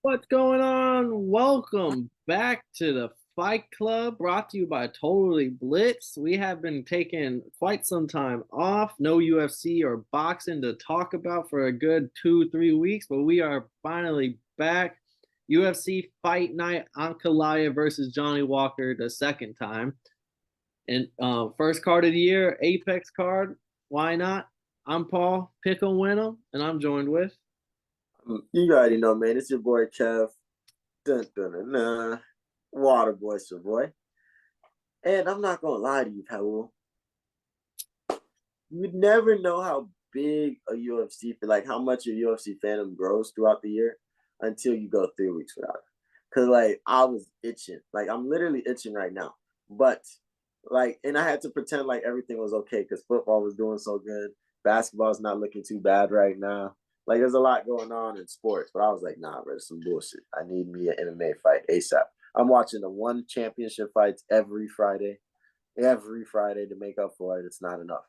What's going on? Welcome back to the Fight Club, brought to you by Totally Blitz. We have been taking quite some time off, no UFC or boxing to talk about for a good 2, 3 weeks, but we are finally back. UFC Fight Night Ankalaev versus Johnny Walker the second time. And first card of the year, Apex card. Why not? I'm Paul, pick 'em, win 'em, and I'm joined with. You already know, man. It's your boy Kev. Dun, dun, dun, dun. Water boy's your boy. And I'm not gonna lie to you, Paul. You never know how big a UFC, like how much your UFC fandom grows throughout the year until you go 3 weeks without it. Cause like I was itching, like I'm literally itching right now. But like, and I had to pretend like everything was okay because football was doing so good. Basketball's not looking too bad right now. Like there's a lot going on in sports, but I was like, nah, bro, it's some bullshit. I need me an MMA fight ASAP. I'm watching the one championship fights every Friday to make up for it. It's not enough.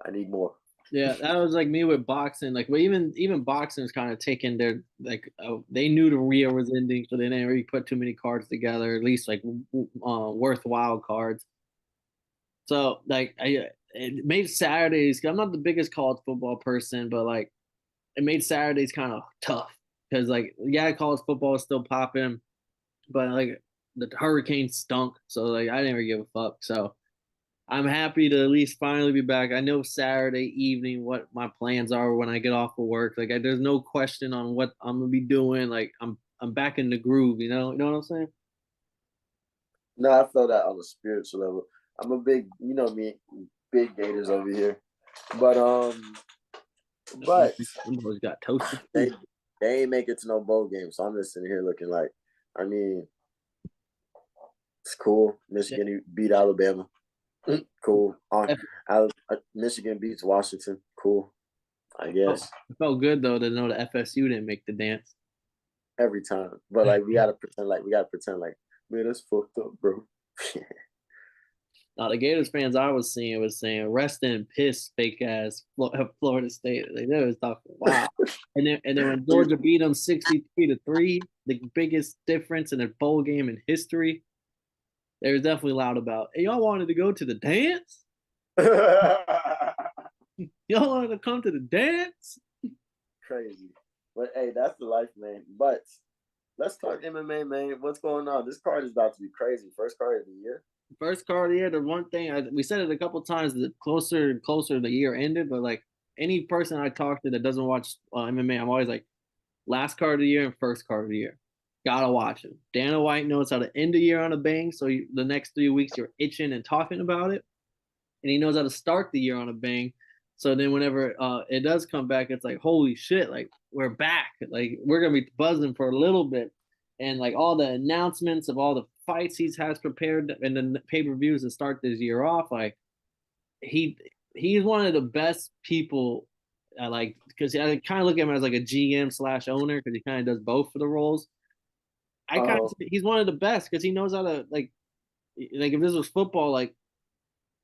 I need more. Yeah, that was like me with boxing. Like, well, even boxing is kind of taking their like they knew the Rio was ending, so they didn't really put too many cards together. At least like worthwhile cards. So like it made Saturdays. I'm not the biggest college football person, but like it made Saturdays kind of tough because like yeah, college football is still popping, but like the Hurricanes stunk, so like I didn't really give a fuck. So I'm happy to at least finally be back. I know Saturday evening what my plans are when I get off of work. Like there's no question on what I'm gonna be doing. Like I'm back in the groove. You know what I'm saying? No, I feel that on a spiritual level. I'm a big, you know me, big Gators over here. But but Them boys got toasted they too. they ain't make it to no bowl game, so I'm just sitting here looking like, I mean, it's cool. Yeah. Michigan beat Alabama. Cool. Michigan beats Washington. Cool. I guess It felt good though to know the FSU didn't make the dance. every time, but like we gotta pretend like man, that's fucked up, bro. Now the Gators fans I was seeing was saying rest in piss fake ass Florida State. Like they was talking wow. And then when Georgia beat them 63-3, the biggest difference in a bowl game in history, they was definitely loud about. Hey, y'all wanted to go to the dance? Y'all wanted to come to the dance? Crazy, but hey, that's the life, man. But let's talk MMA, man. What's going on? This card is about to be crazy. First card of the year. First card of the year, the one thing we said it a couple times, the closer and closer the year ended, but like any person I talk to that doesn't watch MMA, I'm always like, last card of the year and first card of the year. Gotta watch him. Dana White knows how to end the year on a bang, so the next 3 weeks you're itching and talking about it, and he knows how to start the year on a bang. So then whenever it does come back, it's like holy shit, like we're back, like we're gonna be buzzing for a little bit, and like all the announcements of all the fights he has prepared and the pay-per-views to start this year off, like he he's one of the best people. I like because I kind of look at him as like a GM slash owner because he kind of does both for the roles. I kind of Oh, he's one of the best because he knows how to like if this was football, like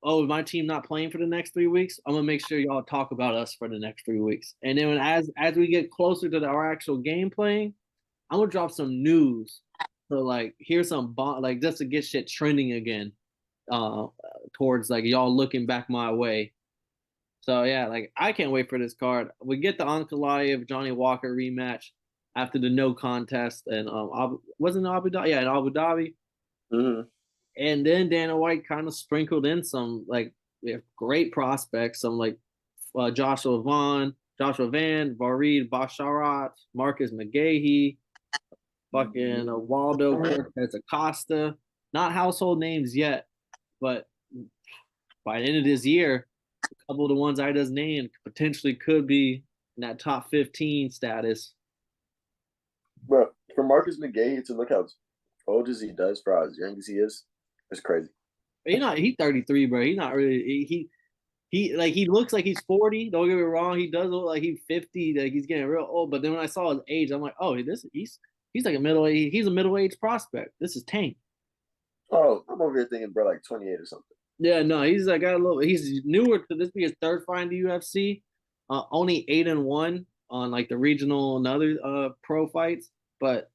oh my team not playing for the next 3 weeks, I'm gonna make sure y'all talk about us for the next 3 weeks, and then as we get closer to our actual game playing, I'm gonna drop some news. So like here's some like just to get shit trending again, uh, towards like y'all looking back my way. So yeah, like I can't wait for this card. We get the Ankalaev Johnny Walker rematch after the no contest and wasn't it Abu Dhabi? Yeah, in Abu Dhabi. mhm. And then Dana White kind of sprinkled in some like great prospects, some like Joshua Van, Vareed Basharat, Marcus McGahee, fucking Waldo Cortez Acosta. Not household names yet, but by the end of this year, a couple of the ones I just named potentially could be in that top 15 status. Bro, for Marcus McGahee to look how old as he does for as young as he is, it's crazy. He's 33, bro. He's not really he like he looks like he's 40. Don't get me wrong. He does look like he's 50, like he's getting real old. But then when I saw his age, I'm like, oh, he's like he's a middle-aged prospect. This is Tank. Oh, I'm over here thinking, bro, like 28 or something. Yeah, no, he's like got a little he's newer to this be his third fight in the UFC. Only 8-1 on like the regional and other pro fights. but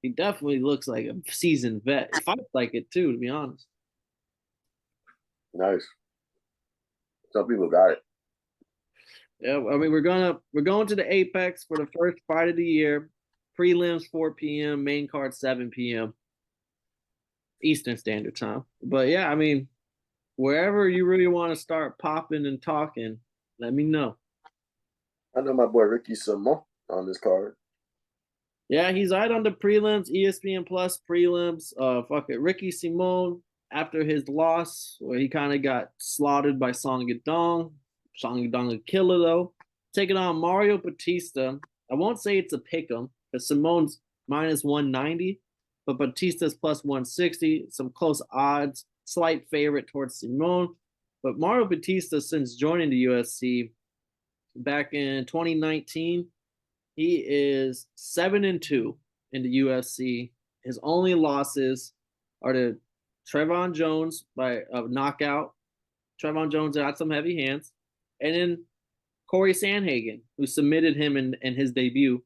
he definitely looks like a seasoned vet. He fights like it too, to be honest. Nice. Some people got it. Yeah, I mean we're going to the Apex for the first fight of the year. Prelims 4 p.m., main card 7 p.m. Eastern Standard Time. But yeah, I mean, wherever you really want to start popping and talking, let me know. I know my boy Ricky Simon on this card. Yeah, he's right on the prelims, ESPN Plus prelims. Fuck it, Ricky Simon after his loss, where he kind of got slaughtered by Song Yadong. Song Yadong a killer though. Taking on Mario Batista. I won't say it's a pick 'em because Simone's minus 190, but Batista's plus 160. Some close odds, slight favorite towards Simone. But Mario Batista, since joining the UFC back in 2019, he is 7-2 in the UFC. His only losses are to Trevon Jones by a knockout. Trevon Jones had some heavy hands, and then Corey Sandhagen, who submitted him in his debut.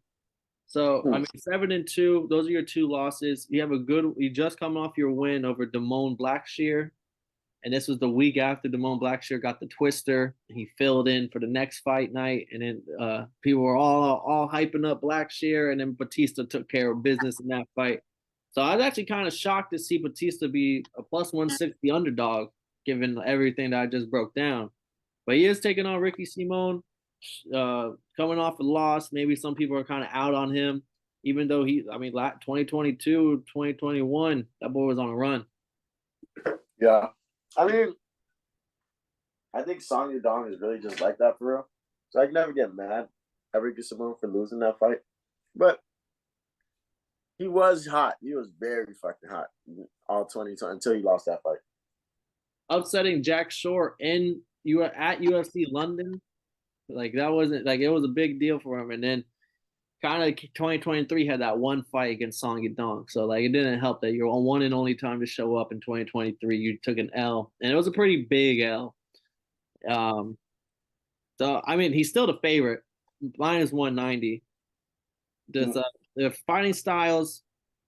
So I mean, 7-2. Those are your two losses. You have a good. You just come off your win over Damone Blackshear, and this was the week after Damone Blackshear got the twister. He filled in for the next fight night, and then people were all hyping up Blackshear, and then Batista took care of business in that fight. So I was actually kind of shocked to see Batista be a plus 160 underdog, given everything that I just broke down. But he is taking on Ricky Simon, coming off a loss. Maybe some people are kind of out on him, even though I mean, 2022, 2021, that boy was on a run. Yeah. I mean, I think Song Yadong is really just like that for real. So I can never get mad at Ricky Simon for losing that fight. But he was hot. He was very fucking hot all 2020 until he lost that fight. Upsetting Jack Shore at UFC London, like that wasn't like it was a big deal for him. And then kind of 2023 had that one fight against Song Yadong, so like it didn't help that your one and only time to show up in 2023, you took an L, and it was a pretty big L. Um, so I mean he's still the favorite, minus 190. Does the fighting styles,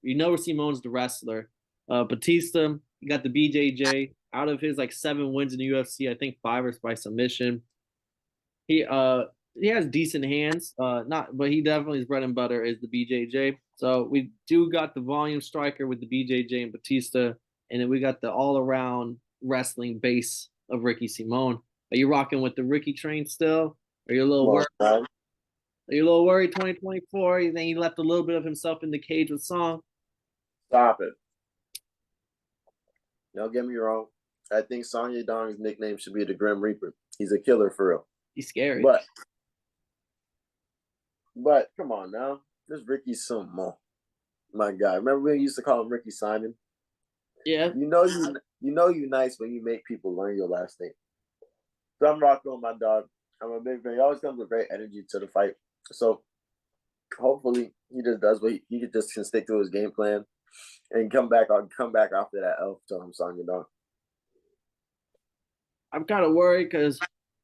Simone's the wrestler. Batista, he got the BJJ out of his like 7 wins in the UFC. I think 5 is by submission. He has decent hands, not, but he definitely his bread and butter is the BJJ. So we do got the volume striker with the BJJ and Batista, and then we got the all around wrestling base of Ricky Simone. Are you rocking with the Ricky train still? Are you a little worried? Are you a little worried 2024? You think he left a little bit of himself in the cage with Song? Stop it. Don't get me wrong. I think Song Yadong's nickname should be the Grim Reaper. He's a killer for real. He's scary. But come on now. This Ricky Simon. My God. Remember we used to call him Ricky Simon? Yeah. You know you nice when you make people learn your last name. So I'm rocking with my dog. I'm a big fan. He always comes with great energy to the fight. So hopefully he just does what he just can stick to his game plan and come back after that elf to him Song Yadong. I'm kind of worried because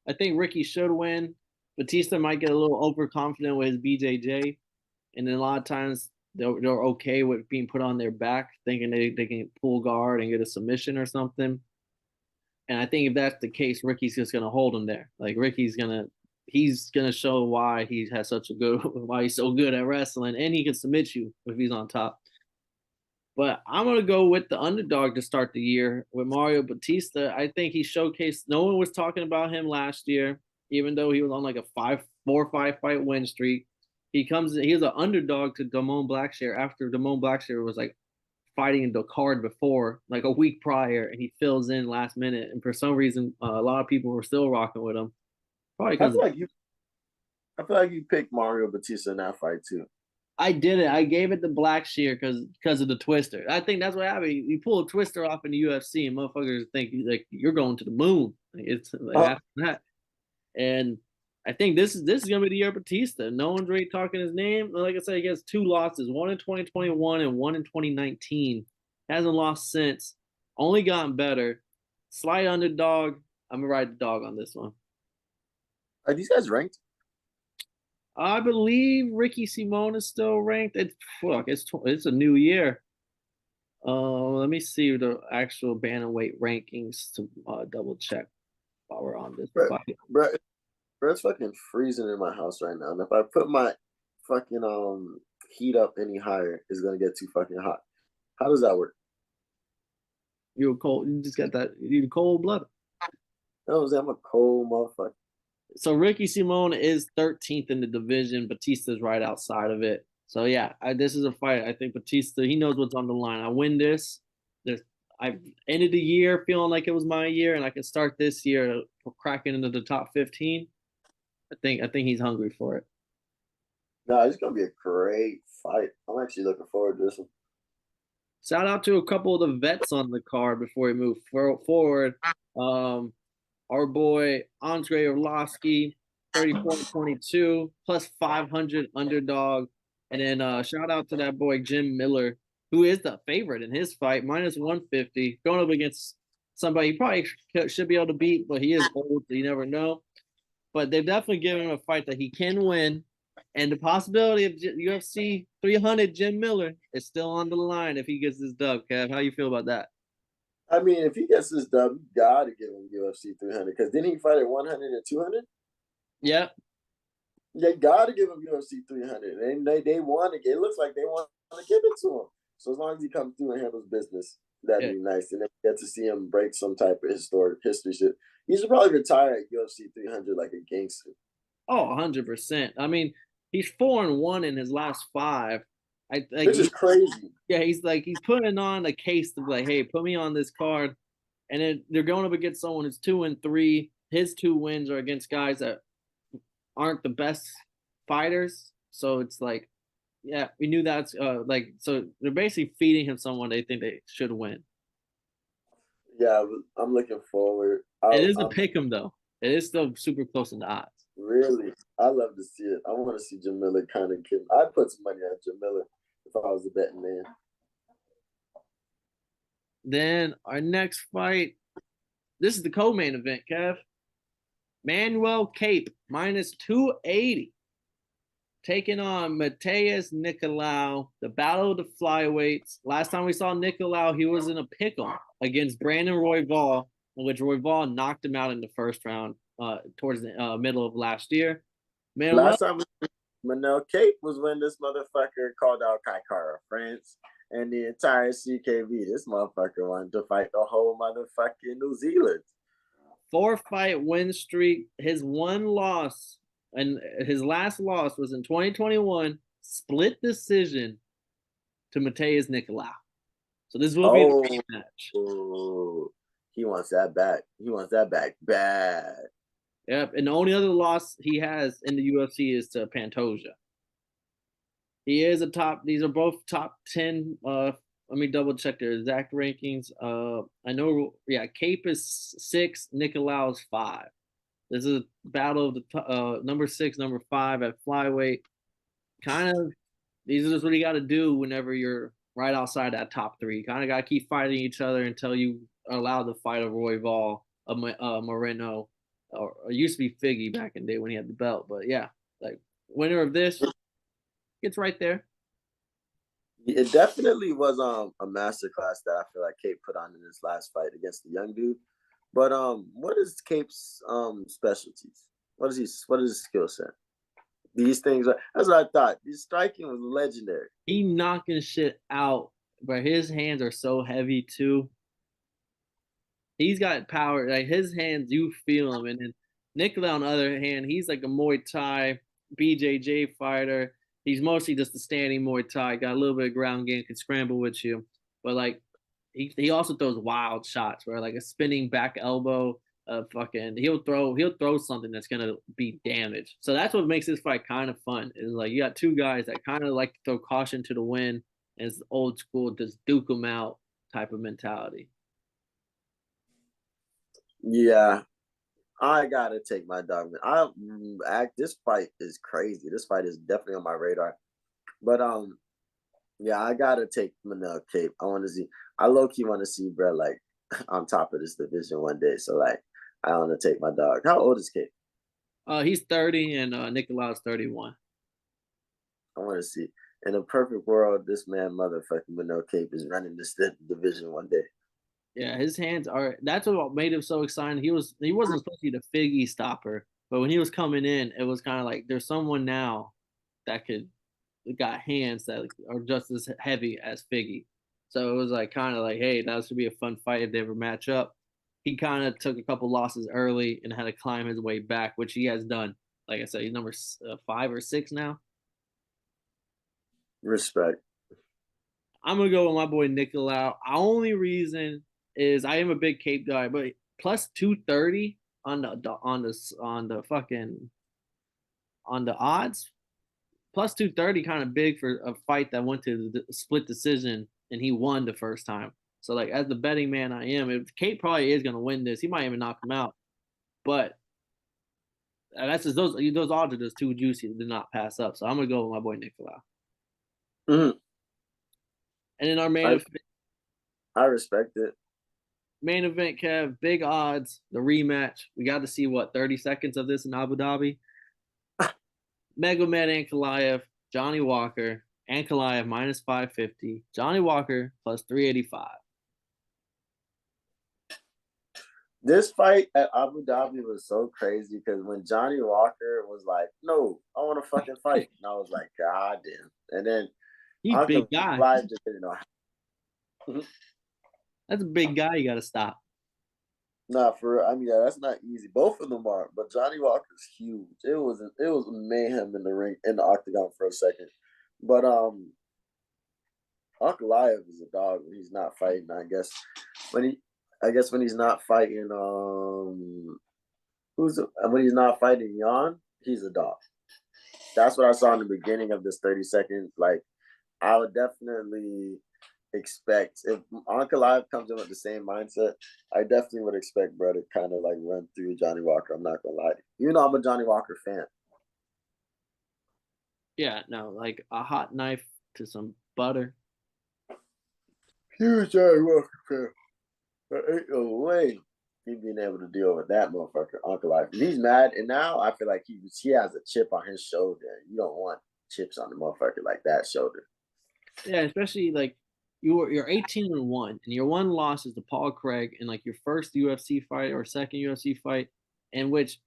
I think Ricky should win. Batista might get a little overconfident with his BJJ, and then a lot of times they're okay with being put on their back, thinking they can pull guard and get a submission or something. And I think if that's the case, Ricky's just gonna hold him there. Like he's gonna show why why he's so good at wrestling, and he can submit you if he's on top. But I'm gonna go with the underdog to start the year with Mario Batista. I think he showcased. No one was talking about him last year, even though he was on like a 4 or 5 fight win streak. He was an underdog to Damone Blackshear after Damone Blackshear was like fighting in the card before, like a week prior, and he fills in last minute. And for some reason, a lot of people were still rocking with him. Probably because I feel like you picked Mario Batista in that fight too. I did it. I gave it the Blackshear because of the twister. I think that's what happened. You pull a twister off in the UFC, and motherfuckers think like you're going to the moon. It's like that. And I think this is gonna be the year Batista. No one's really talking his name. Like I said, he has 2 losses, one in 2021 and one in 2019. Hasn't lost since. Only gotten better. Slight underdog. I'm gonna ride the dog on this one. Are these guys ranked? I believe Ricky Simone is still ranked. It's a new year. Let me see the actual bantamweight rankings to double check while we're on this Bro, fight. bro, bro, it's fucking freezing in my house right now. And if I put my fucking heat up any higher, it's gonna get too fucking hot. How does that work? You're cold. You just got that. You're cold blooded. You know what I'm saying? I'm a cold motherfucker. So Ricky Simone is 13th in the division. Batista's right outside of it. So yeah, this is a fight. I think Batista, he knows what's on the line. I win this. There's, I ended the year feeling like it was my year, and I can start this year cracking into the top 15. I think he's hungry for it. No, it's gonna be a great fight. I'm actually looking forward to this one. Shout out to a couple of the vets on the card before we move forward. Um, our boy Andre Orlovsky, 34-22, plus 500 underdog. And then shout out to that boy Jim Miller, who is the favorite in his fight, minus 150, going up against somebody he probably should be able to beat, but he is old, so you never know. But they're definitely giving him a fight that he can win. And the possibility of UFC 300 Jim Miller is still on the line if he gets this dub, Kev. How you feel about that? I mean, if he gets this dub, you gotta give him UFC 300 because didn't he fight at 100 and 200? Yeah. They gotta give him UFC 300, and they want to. It looks like they want to give it to him. So as long as he comes through and handles business, that'd Yeah. be nice. And then get to see him break some type of historic history shit. He should probably retire at UFC 300 like a gangster. Oh, 100%. I mean, he's 4-1 in his last five. I like Which is crazy. yeah, he's putting on a case to be like, hey, put me on this card. And then they're going up against someone who's 2-3. His two wins are against guys that aren't the best fighters. So it's like, yeah, we knew that's like so they're basically feeding him someone they think they should win. Yeah, I'm looking forward. It is a I'm pick 'em though. It is still super close in the odds. really, I love to see it. I want to see Jim Miller kind of kill. I'd put some money on Jim Miller if I was a betting man. Then our next fight, this is the co-main event, Kev. Manel Kape minus 280 taking on Mateus Nicolau, the battle of the flyweights. Last time we saw Nicolau, he was in a pickle against Brandon Royval, in which Royval knocked him out in the first round towards the middle of last year. Manuel, Last time Manel Kape was when this motherfucker called out Kaikara France and the entire CKB. This motherfucker wanted to fight the whole motherfucking New Zealand. 4-fight win streak. His one loss and his last loss was in 2021, split decision to Mateus Nicolau. So this will be the rematch. Oh, he wants that back. He wants that back bad. Yep. And the only other loss he has in the UFC is to Pantoja. He is a top. These are both top 10. Let me double check their exact rankings. I know. Yeah, Cape is 6. Nicolau is 5. This is a battle of the number 6, number 5 at flyweight. Kind of. These are just what you got to do whenever you're right outside that top 3. Kind of got to keep fighting each other until you are allowed to fight a Royval, a Moreno, or it used to be Figgy back in the day when he had the belt. But yeah, like winner of this gets right there. It definitely was a masterclass that I feel like Cape put on in his last fight against the young dude. But what is Cape's specialties? What is his skill set? These things are that's what I thought. His striking was legendary. He knocking shit out, but his hands are so heavy too. He's got power. Like his hands, you feel them. And then Nicolau, on the other hand, he's like a Muay Thai BJJ fighter. He's mostly just a standing Muay Thai. Got a little bit of ground game, can scramble with you. But like he also throws wild shots where like a spinning back elbow, fucking he'll throw something that's gonna be damage. So that's what makes this fight kind of fun. Is like you got two guys that kind of like to throw caution to the wind, and it's old school, just duke them out type of mentality. Yeah, I gotta take my dog. This fight is crazy. This fight is definitely on my radar. But yeah, I gotta take Manel Cape. I want to see. I low key want to see bro like on top of this division one day. So like, I want to take my dog. How old is Cape? He's 30 and Nikolai's 31. I want to see. In a perfect world, this man, motherfucking Manel Kape, is running this division one day. Yeah, his hands are. That's what made him so exciting. He wasn't supposed to be the Figgy stopper, but when he was coming in, it was kind of like there's someone now that got hands that are just as heavy as Figgy. So it was like kind of like, hey, that should be a fun fight if they ever match up. He kind of took a couple losses early and had to climb his way back, which he has done. Like I said, he's number 5 or 6 now. Respect. I'm gonna go with my boy Nicolau. Only reason is I am a big Cape guy, but plus 230 on the fucking on the odds. Plus 230 kind of big for a fight that went to the split decision and he won the first time. So like as the betting man I am, if Kate probably is gonna win this, he might even knock him out. But that's just those odds are just too juicy to not pass up. So I'm gonna go with my boy Nicolau. Mm-hmm. And in our I respect it. main event, Kev, big odds, the rematch. We got to see what 30 seconds of this in Abu Dhabi. Megamed Ankalaev, Johnny Walker, Ankalaev minus 550, Johnny Walker plus 385. This fight at Abu Dhabi was so crazy because when Johnny Walker was like, "No, I want to fucking fight," and I was like, "God damn!" And then He's a big guy. Ankalaev just didn't know how. That's a big guy you got to stop. Nah, for real. I mean, yeah, that's not easy. Both of them are, but Johnny Walker's huge. It was mayhem in the ring in the octagon for a second, but Ankalaev is a dog when he's not fighting. When he's not fighting when he's not fighting Jan, he's a dog. That's what I saw in the beginning of this 30 seconds. Like I would definitely expect if Ankalaev comes in with the same mindset, I definitely would expect bro to kind of like run through Johnny Walker. I'm not gonna lie to you. You know I'm a Johnny Walker fan. Yeah, no, like a hot knife to some butter. Huge Johnny Walker fan. There ain't no way he being able to deal with that motherfucker, Ankalaev. He's mad, and now I feel like he has a chip on his shoulder. You don't want chips on the motherfucker like that shoulder. Yeah, especially like you're 18-1, and your one loss is to Paul Craig in like your first UFC fight or second UFC fight, in which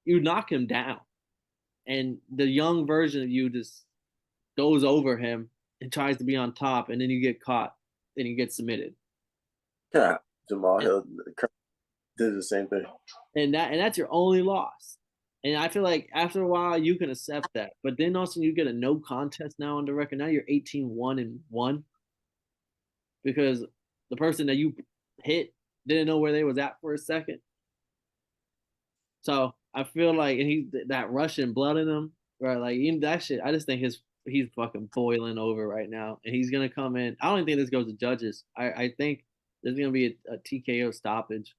you knock him down, and the young version of you just goes over him and tries to be on top, and then you get caught, and you get submitted. Yeah, Jamal And, Hill did the same thing. and that's your only loss. And I feel like after a while you can accept that. But then also you get a no contest now on the record. Now you're 18-1 because the person that you hit didn't know where they was at for a second. So I feel like and he that Russian blood in him, right? Like that shit. I just think he's fucking boiling over right now, and he's gonna come in. I don't even think this goes to judges. I think there's gonna be a TKO stoppage.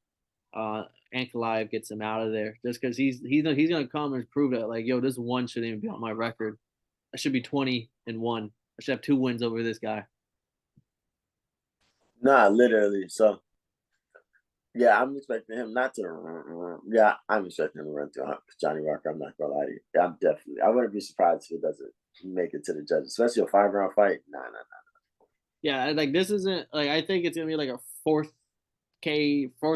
Uh, Ankalaev gets him out of there just because he's gonna come and prove that like yo this one shouldn't even be on my record. I should be 20-1. I should have 2 wins over this guy. Nah, literally. So yeah, I'm expecting him not to. Yeah, I'm expecting him to run through Johnny Walker. I'm not gonna lie to you. I'm definitely. I wouldn't be surprised if it doesn't make it to the judges, especially a 5 round fight. Nah. Yeah, like this isn't like I think it's gonna be like a fourth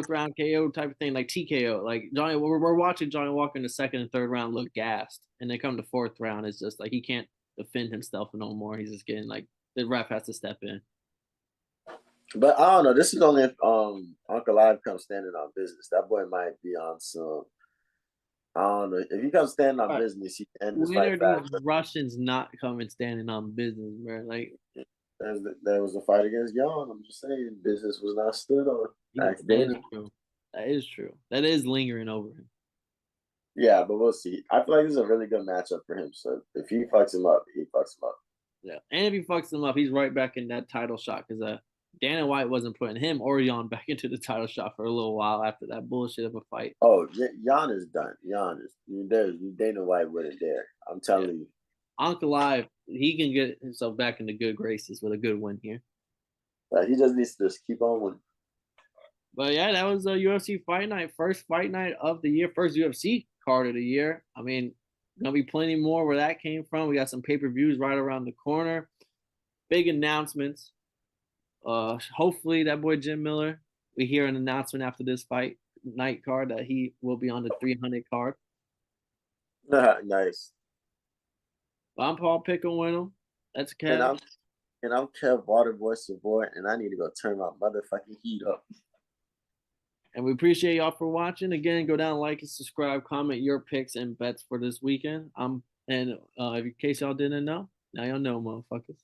round KO type of thing, like TKO. Like Johnny, we're watching Johnny Walker in the second and third round look gassed, and then come to fourth round, it's just like he can't defend himself no more. He's just getting like the ref has to step in. But I don't know. This is only if Ankalaev comes standing on business. That boy might be on some. I don't know. If he comes standing on But business, he can end this when fight are these fast. Russians not coming standing on business, bro? Like There was a fight against Jan. I'm just saying, business was not stood on. Ask that is Dana. true. That is true. That is lingering over him. Yeah, but we'll see. I feel like this is a really good matchup for him. So if he fucks him up, he fucks him up. Yeah, and if he fucks him up, he's right back in that title shot because Dana White wasn't putting him or Jan back into the title shot for a little while after that bullshit of a fight. Oh, Jan is done. Jan is there's Dana White wouldn't dare. I'm Yeah. telling you. Ankalaev, he can get himself back into good graces with a good win here. He just needs to just keep on winning. But yeah, that was a UFC fight night, first fight night of the year, first UFC card of the year. I mean, Gonna be plenty more where that came from. We got some pay-per-views right around the corner. Big announcements. Hopefully that boy Jim Miller, we hear an announcement after this fight night card that he will be on the 300 card. Nice. I'm Paul Pickle. That's And Kev. I'm Kev Waterboy Savoy, and I need to go turn my motherfucking heat up. And we appreciate y'all for watching. Again, go down, like and subscribe, comment your picks and bets for this weekend. In case y'all didn't know, now y'all know, motherfuckers.